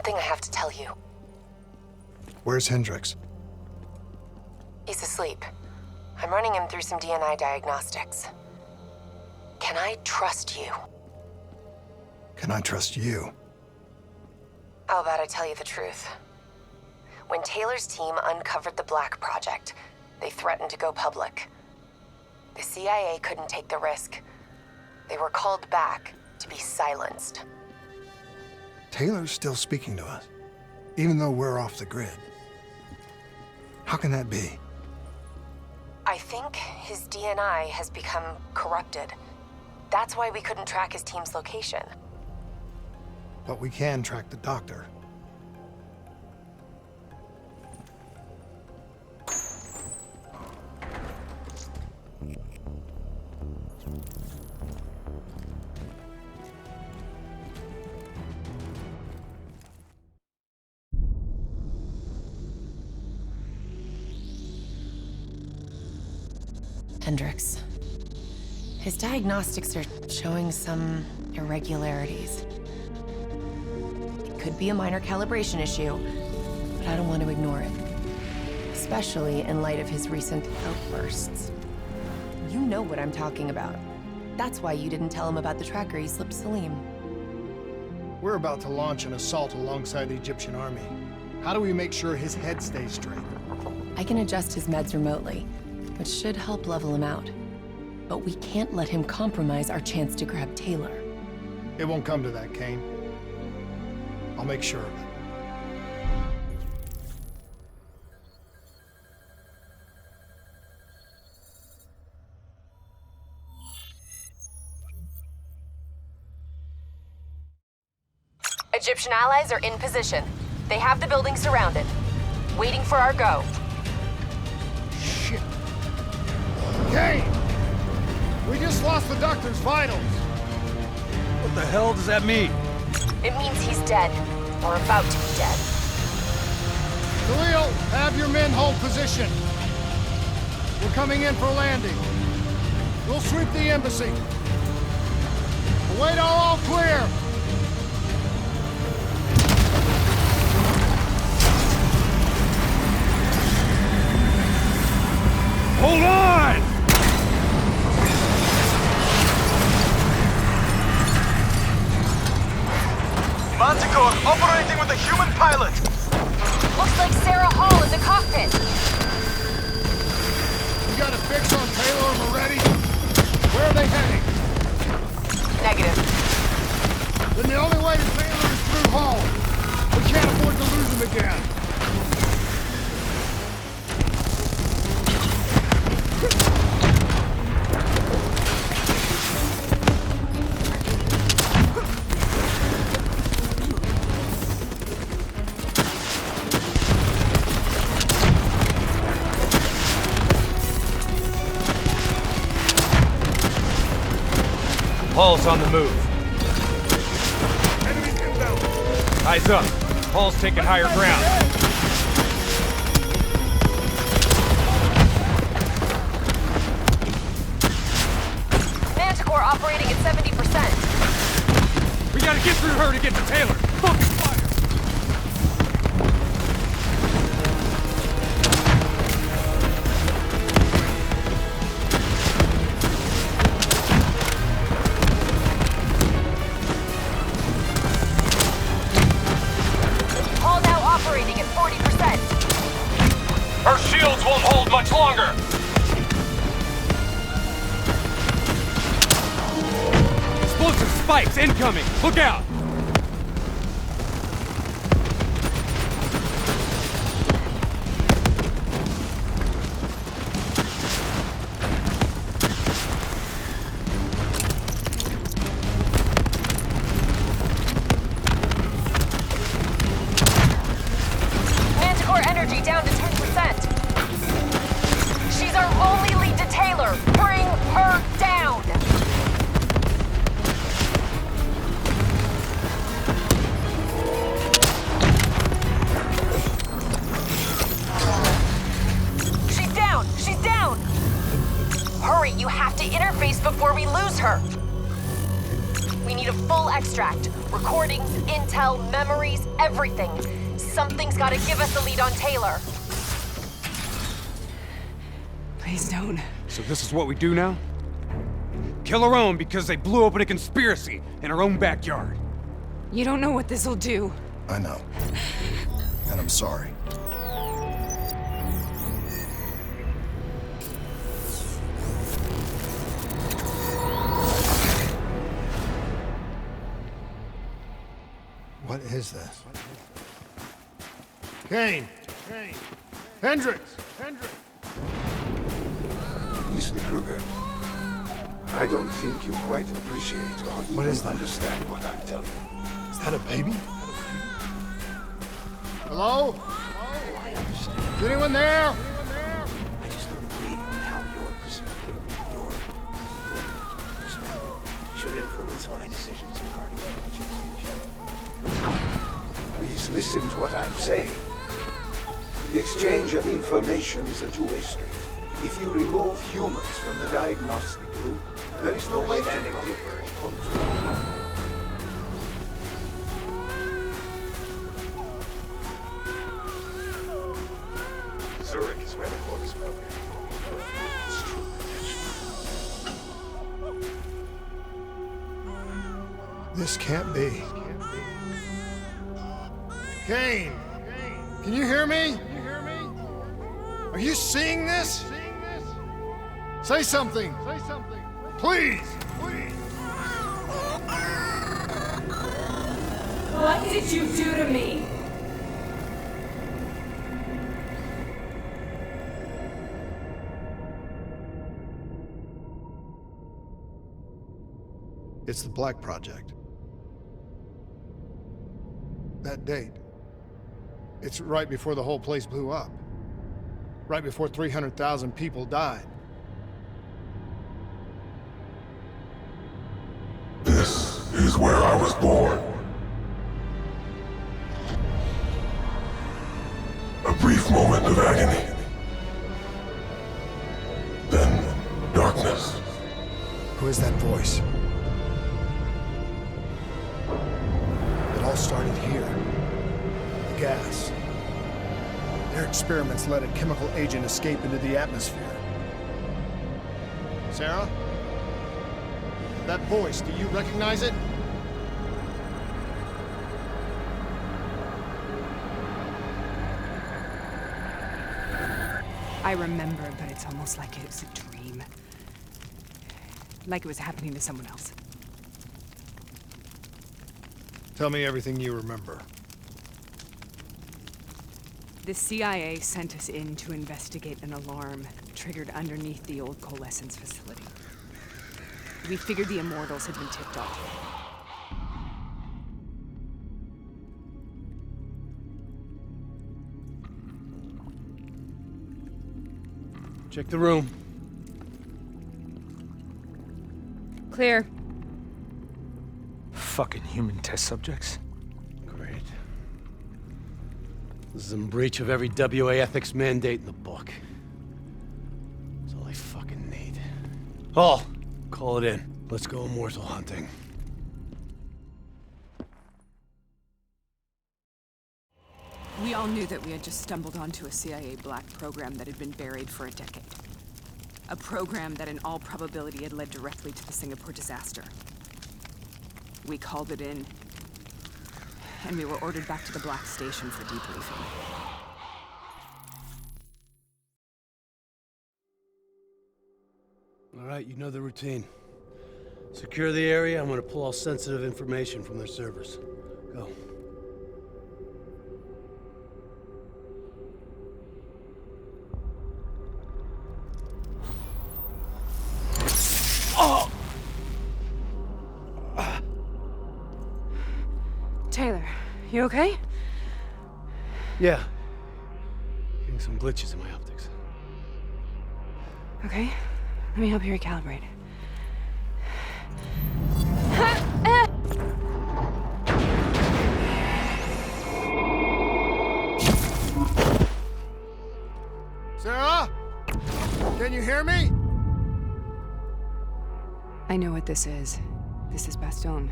something I have to tell you. Where's Hendricks? He's asleep. I'm running him through some DNA diagnostics. Can I trust you? Can I trust you? How about I tell you the truth? When Taylor's team uncovered the Black Project, they threatened to go public. The CIA couldn't take the risk. They were called back to be silenced. Taylor's still speaking to us, even though we're off the grid. How can that be? I think his DNI has become corrupted. That's why we couldn't track his team's location. But we can track the doctor. Hendricks. His diagnostics are showing some irregularities. It could be a minor calibration issue, but I don't want to ignore it. Especially in light of his recent outbursts. You know what I'm talking about. That's why you didn't tell him about the tracker he slipped Salim. We're about to launch an assault alongside the Egyptian army. How do we make sure his head stays straight? I can adjust his meds remotely, which should help level him out. But we can't let him compromise our chance to grab Taylor. It won't come to that, Kane. I'll make sure of it. Egyptian allies are in position. They have the building surrounded, waiting for our go. Shit. Kane! We just lost the doctor's vitals. What the hell does that mean? It means he's dead, or about to be dead. Khalil, have your men hold position. We're coming in for landing. We'll sweep the embassy. Await all clear. Hold on! Manticore operating with a human pilot. Looks like Sarah Hall in the cockpit. You got a fix on Taylor and Moretti? Where are they heading? Negative. Then the only way to Taylor is through Hall. We can't afford to lose him again. Hall's on the move. Enemies inbound. Eyes up. Hall's taking higher ground. Manticore operating at 70%. We gotta get through her to get to Taylor. Focus fire! Hall now operating at 40%. Her shields won't hold much longer! Explosive spikes incoming! Look out! Manticore energy down to 10%. She's our only lead to Taylor. Bring her down. full extract. Recordings, intel, memories, everything. Something's gotta give us a lead on Taylor. Please don't. So this is what we do now? Kill our own because they blew open a conspiracy in our own backyard. You don't know what this'll do. I know. And I'm sorry. What is this? Kane! Hendricks! Mr. Kruger, I don't think you quite appreciate or What is that? understand what I'm telling you. Is that a baby? Hello? Is anyone there? I just don't agree on how your perspective, your perspective, should influence my decisions regarding the Please listen to what I'm saying. The exchange of information is a two-way street. If you remove humans from the diagnostic group, there is no way to differ. Zurich is where the core is broken. It's true protection. This can't be. Kane! Can you hear me? Are you seeing this? Say something! Please! What did you do to me? It's the Black Project. That date. It's right before the whole place blew up. Right before 300,000 people died. This is where I was born. A brief moment of agony. Then darkness. Who is that voice? It all started here. The gas. Their experiments let a chemical agent escape into the atmosphere. Sarah? That voice, do you recognize it? I remember, but it's almost like it was a dream. Like it was happening to someone else. Tell me everything you remember. The CIA sent us in to investigate an alarm triggered underneath the old coalescence facility. We figured the Immortals had been tipped off. Check the room. Clear. Fucking human test subjects. Great. This is in breach of every WA ethics mandate in the book. That's all I fucking need. Hall, call it in. Let's go immortal hunting. We all knew that we had just stumbled onto a CIA black program that had been buried for a decade. A program that in all probability had led directly to the Singapore disaster. We called it in, and we were ordered back to the Black Station for debriefing. All right, you know the routine. Secure the area. I'm gonna pull all sensitive information from their servers. Go. Taylor, you okay? Yeah. Getting some glitches in my optics. Okay, let me help you recalibrate. Sarah? Can you hear me? I know what this is. This is Bastogne.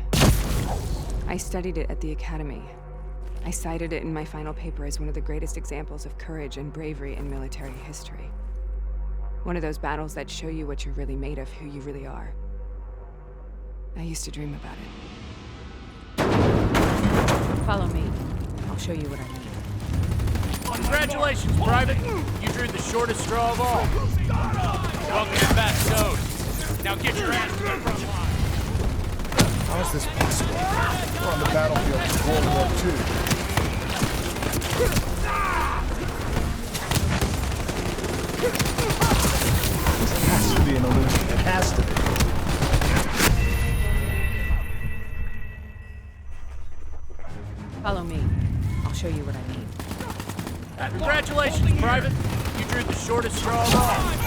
I studied it at the Academy. I cited it in my final paper as one of the greatest examples of courage and bravery in military history. One of those battles that show you what you're really made of, who you really are. I used to dream about it. Follow me. I'll show you what I mean. Congratulations, Private! You drew the shortest straw of all. Welcome to Fast Zone. Now get your ass to the front line. How is this possible? We're on the battlefield of World War II. This has to be an illusion. It has to be. Follow me. I'll show you what I mean. Congratulations, Private! You drew the shortest straw of all.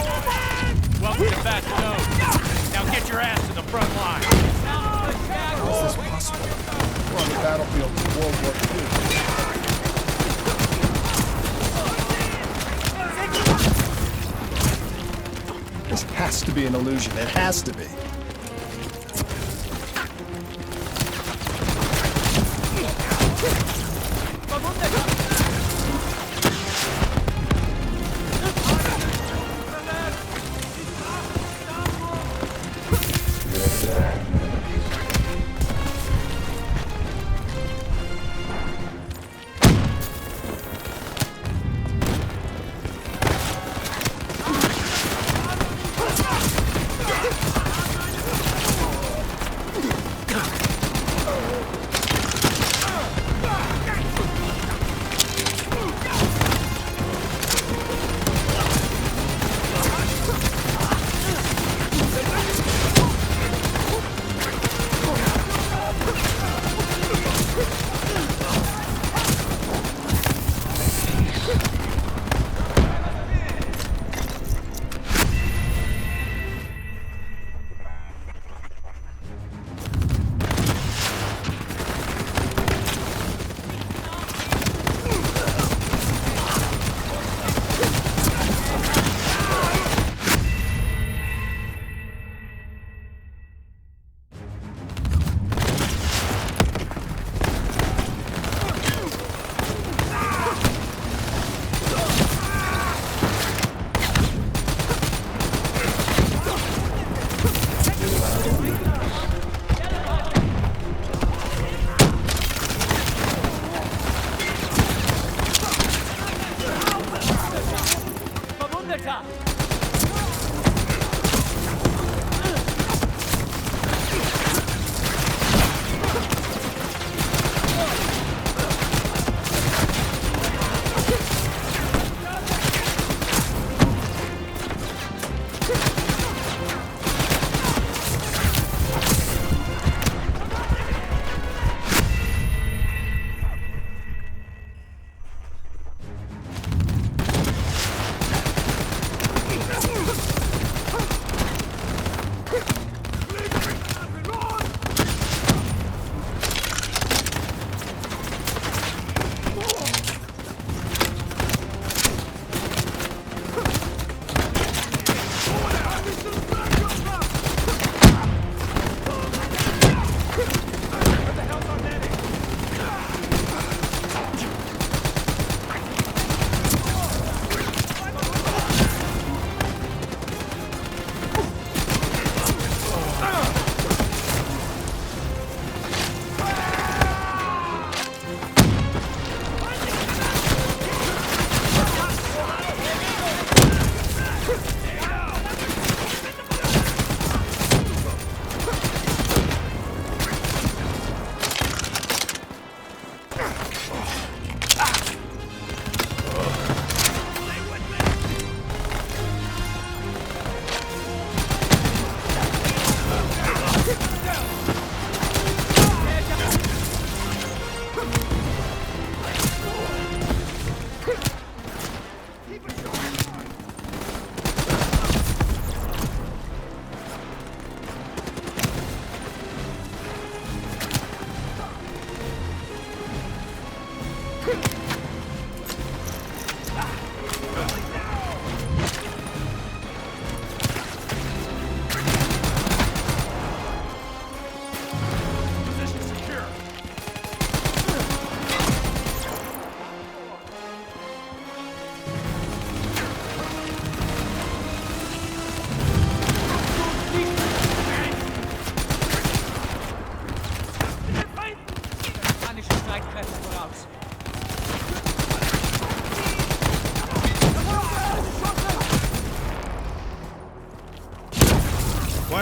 Welcome to Fast Zone. Now get your ass to the front line. How is this possible? We're on the battlefield of World War II. This has to be an illusion. It has to be.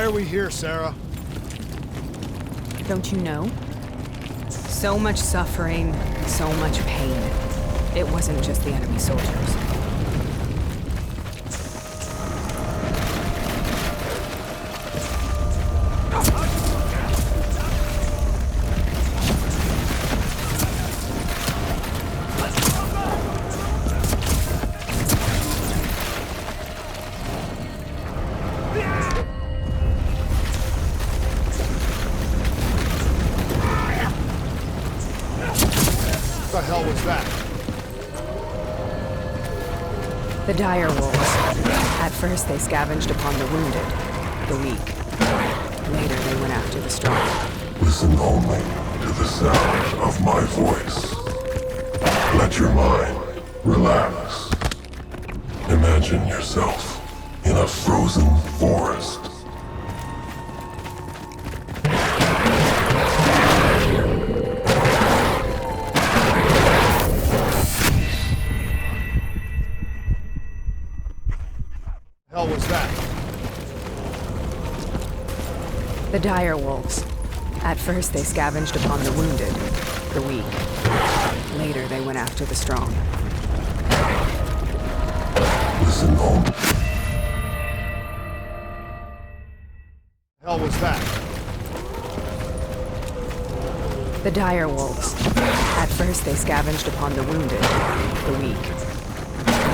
Why are we here, Sarah? Don't you know? So much suffering, so much pain. It wasn't just the enemy soldiers. What the hell was that? The dire wolves. At first they scavenged upon the wounded, the weak. Later they went after the strong. Listen only to the sound of my voice. Let your mind relax. Imagine yourself in a frozen forest. Hell was that? The dire wolves. At first they scavenged upon the wounded, the weak. Later they went after the strong. Listen only. Hell was that? The dire wolves. At first they scavenged upon the wounded, the weak.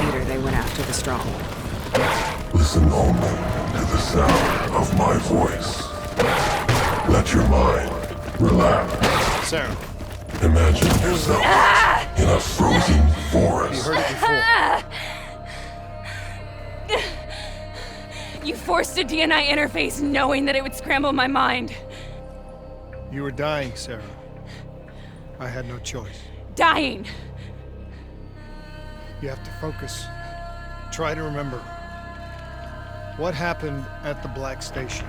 Later they went after the strong. Listen only to the sound of my voice. Let your mind relax. Sarah. Imagine yourself in a frozen forest. You heard it before. You forced a DNI interface knowing that it would scramble my mind. You were dying, Sarah. I had no choice. Dying. You have to focus. Try to remember. What happened at the Black Station?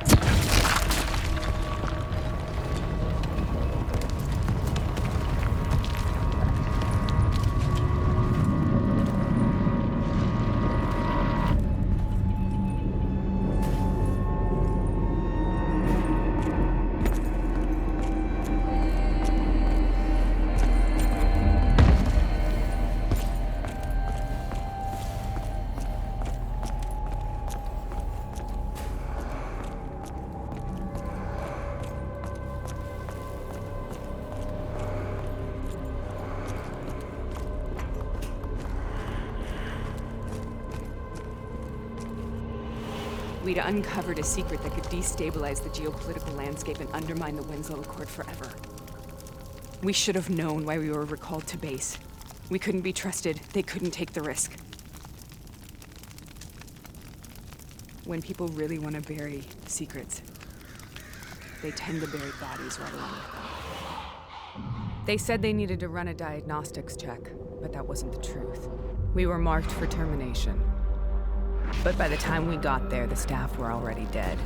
We'd uncovered a secret that could destabilize the geopolitical landscape and undermine the Winslow Accord forever. We should have known why we were recalled to base. We couldn't be trusted. They couldn't take the risk. When people really want to bury secrets, they tend to bury bodies right along with them. They said they needed to run a diagnostics check, but that wasn't the truth. We were marked for termination. But by the time we got there, the staff were already dead.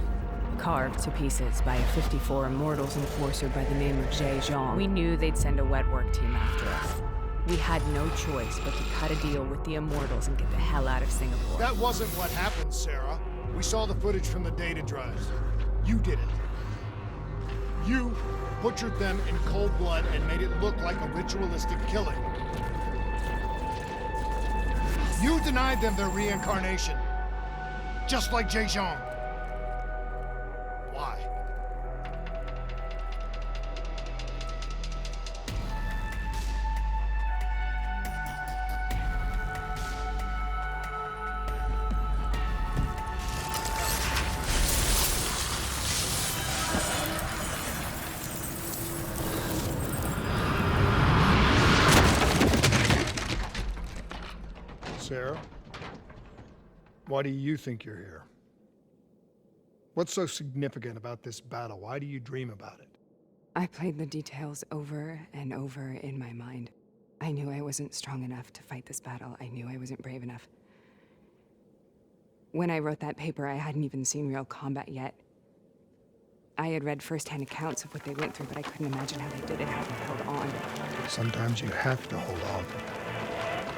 Carved to pieces by a 54 Immortals enforcer by the name of Jay Zhang. We knew they'd send a wet work team after us. We had no choice but to cut a deal with the Immortals and get the hell out of Singapore. That wasn't what happened, Sarah. We saw the footage from the data drives. You did it. You butchered them in cold blood and made it look like a ritualistic killing. You denied them their reincarnation. Just like Jay Zhang. Why? Sarah? Why do you think you're here? What's so significant about this battle? Why do you dream about it? I played the details over and over in my mind. I knew I wasn't strong enough to fight this battle. I knew I wasn't brave enough. When I wrote that paper, I hadn't even seen real combat yet. I had read first-hand accounts of what they went through, but I couldn't imagine how they did it, how they held on. Sometimes you have to hold on.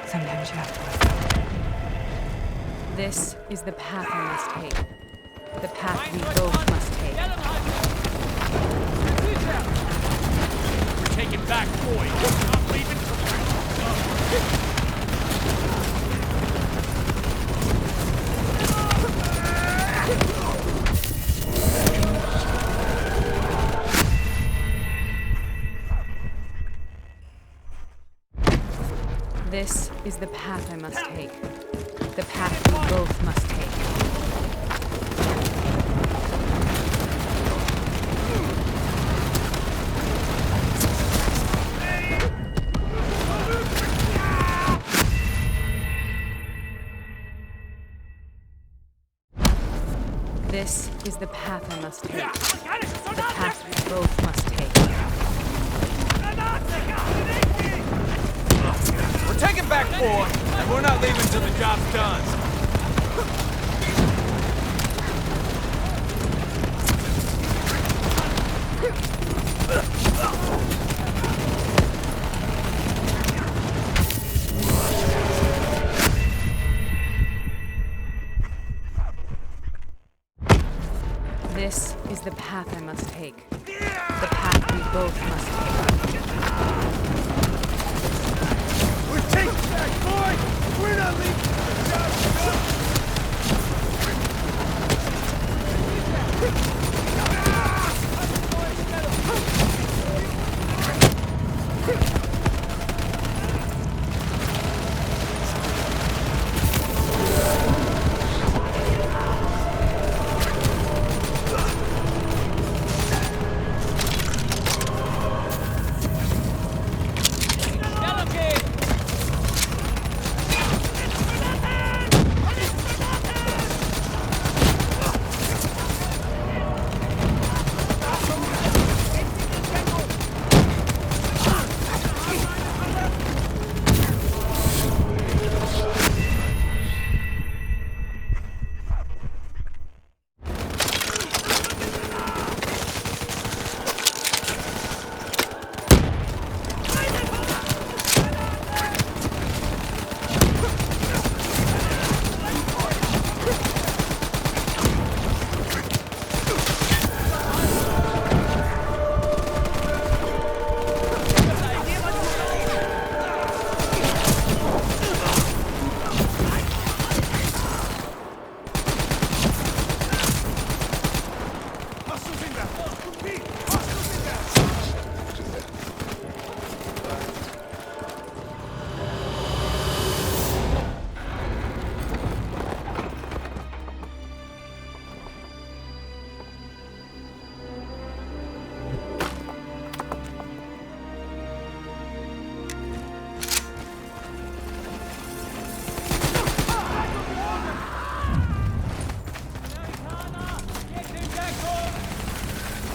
Sometimes you have to. This is the path I must take. The path we both must take. We're taking back Boyd. Not leaving This is the path I must take. The path we both must take. This is the path I must take. The path we both must take. We're taking back Boyd, and we're not leaving till the job's done. This is the path I must take. The path we both must take. We're taking back Boyd! We're not leaving till the job's done!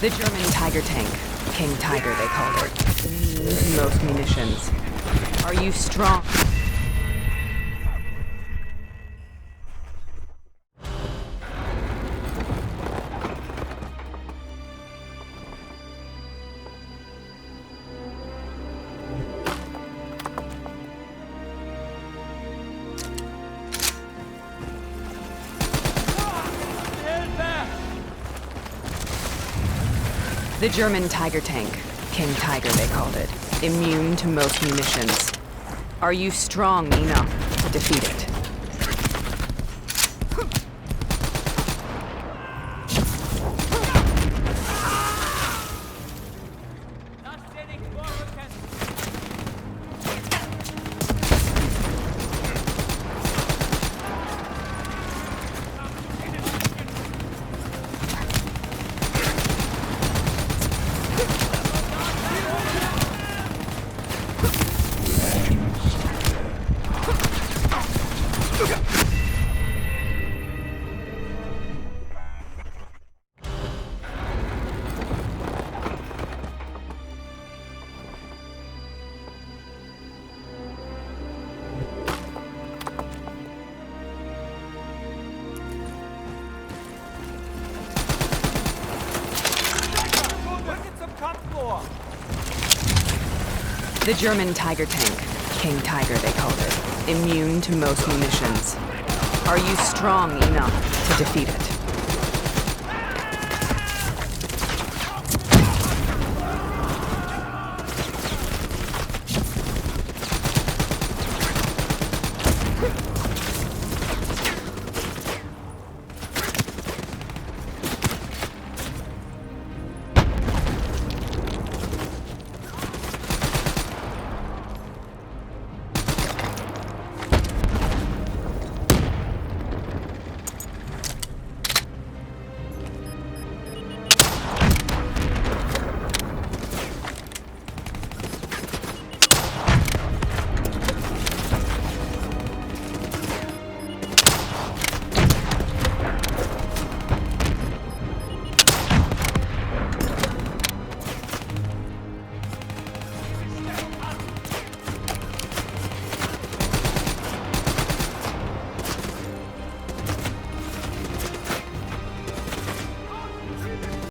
The German Tiger tank. King Tiger, they called it. Most munitions. Are you strong? The German Tiger tank. King Tiger, they called it. Immune to most munitions. Are you strong enough to defeat it? The German Tiger tank. King Tiger, they called it. Immune to most munitions. Are you strong enough to defeat it?